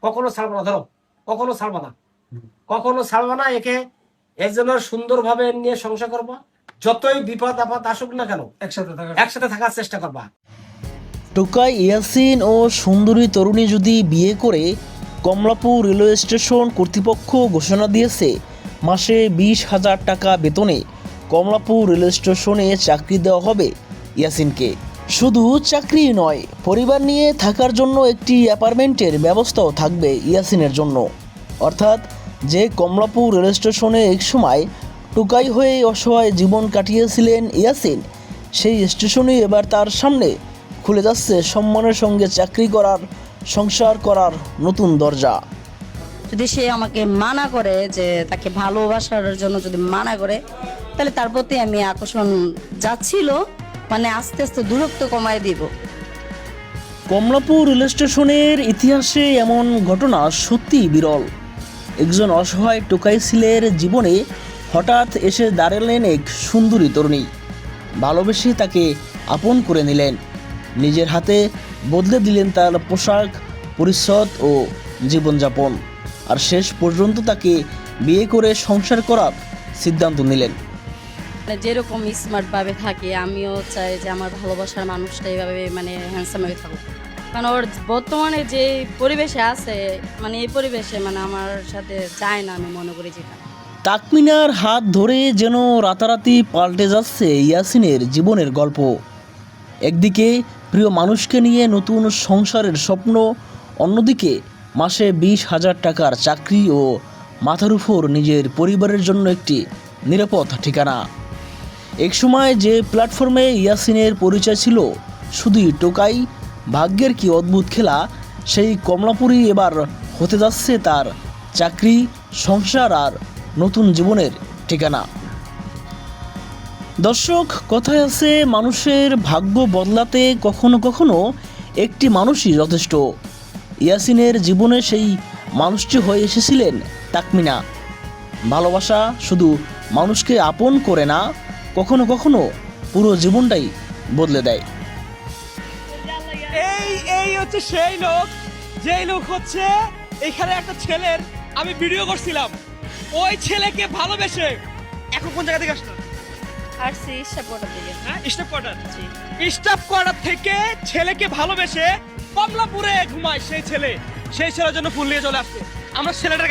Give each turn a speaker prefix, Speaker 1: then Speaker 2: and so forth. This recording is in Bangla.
Speaker 1: কখনো ছাড়বো না। ধরো কখনো ছাড়বো না, কখনো ছাড়বো না। একে একজনের সুন্দরভাবে নিয়ে সংসার করবা, যতই বিপদ আপদ আসুক না কেন একসাথে থাকার চেষ্টা করবা।
Speaker 2: টোকাই ইয়াসিন ও সুন্দরী তরুণী যদি বিয়ে করে, কমলাপুর রেলওয়ে স্টেশন কর্তৃপক্ষ ঘোষণা দিয়েছে মাসে 20,000 টাকা বেতনে কমলাপুর রেলওয়ে স্টেশনে চাকরি দেওয়া হবে ইয়াসিনকে। শুধু চাকরি নয়, পরিবার নিয়ে থাকার জন্য একটি অ্যাপার্টমেন্টের ব্যবস্থাও থাকবে ইয়াসিনের জন্য। অর্থাৎ যে কমলাপুর রেল স্টেশনে একসময় টোকাই হয়ে অসহায় জীবন কাটিয়েছিলেন ইয়াসিন, সেই স্টেশনই এবার তার সামনে খুলে যাচ্ছে সম্মানের সঙ্গে চাকরি করার, সংসার করার নতুন দরজা।
Speaker 3: যদি সে আমাকে মানা করে, যে তাকে ভালোবাসার জন্য যদি মানা করে, তাহলে তার প্রতি আমি আকর্ষণ যাচ্ছিল, মানে আস্তে আস্তে দূরত্ব কমায় দিব।
Speaker 2: কমলাপুর রেল স্টেশনের ইতিহাসে এমন ঘটনা সত্যিই বিরল। একজন অসহায় টোকাই ছেলের জীবনে হঠাৎ এসে দাঁড়ালেন এক সুন্দরী তরুণী। ভালোবেসে তাকে আপন করে নিলেন, নিজের হাতে বদলে দিলেন তার পোশাক, পরিচ্ছদ ও জীবনযাপন, আর শেষ পর্যন্ত তাকে বিয়ে করে সংসার করার সিদ্ধান্ত নিলেন।
Speaker 3: মানে যেরকম স্মার্ট ভাবে থাকে, আমিও চাই যে আমার ভালোবাসার মানুষটা এইভাবে মানে হ্যান্ডসাম হয়ে থাকুক। কারণ ওর বর্তমানে যে পরিবেশে আছে, মানে এই পরিবেশে মানে আমার সাথে যায় না, আমি মনে করি যেটা।
Speaker 2: তাকমিনার হাত ধরে যেন রাতারাতি পাল্টে যাচ্ছে ইয়াসিনের জীবনের গল্প। একদিকে প্রিয় মানুষকে নিয়ে নতুন সংসারের স্বপ্ন, অন্যদিকে মাসে 20,000 টাকার চাকরি ও মাথার উপর নিজের পরিবারের জন্য একটি নিরাপদ ঠিকানা। একসময় যে প্ল্যাটফর্মে ইয়াসিনের পরিচয় ছিল শুধুই টোকাই, ভাগ্যের কি অদ্ভুত খেলা, সেই কমলাপুরই এবার হতে যাচ্ছে তার চাকরি, সংসার আর নতুন জীবনের ঠিকানা। দর্শক, কথায় আছে মানুষের ভাগ্য বদলাতে কখনো কখনো একটি মানুষই যথেষ্ট। ইয়াসিনের জীবনে সেই মানুষটি হয়ে এসেছিলেন তাকমিনা। ভালোবাসা শুধু মানুষকে আপন করে না, কখনো কখনো পুরো জীবনটাই বদলে দেয়।
Speaker 4: এই এই হচ্ছে সেই লোক, যেই লোক হচ্ছে এখানে একটা ছেলের আমি ভিডিও করছিলাম, ওই ছেলেকে ভালোবেসে এখন কোন জায়গা থেকে আসলো?
Speaker 3: আসছি স্টাফ থেকে।
Speaker 4: হ্যাঁ, স্টাফ কোয়ার্টার থেকে ছেলেকে ভালোবেসে কমলাপুরে ঘুমায় সেই ছেলে, সেই ছেলের জন্য ফুল নিয়ে চলে আসছে। আমরা ছেলেটার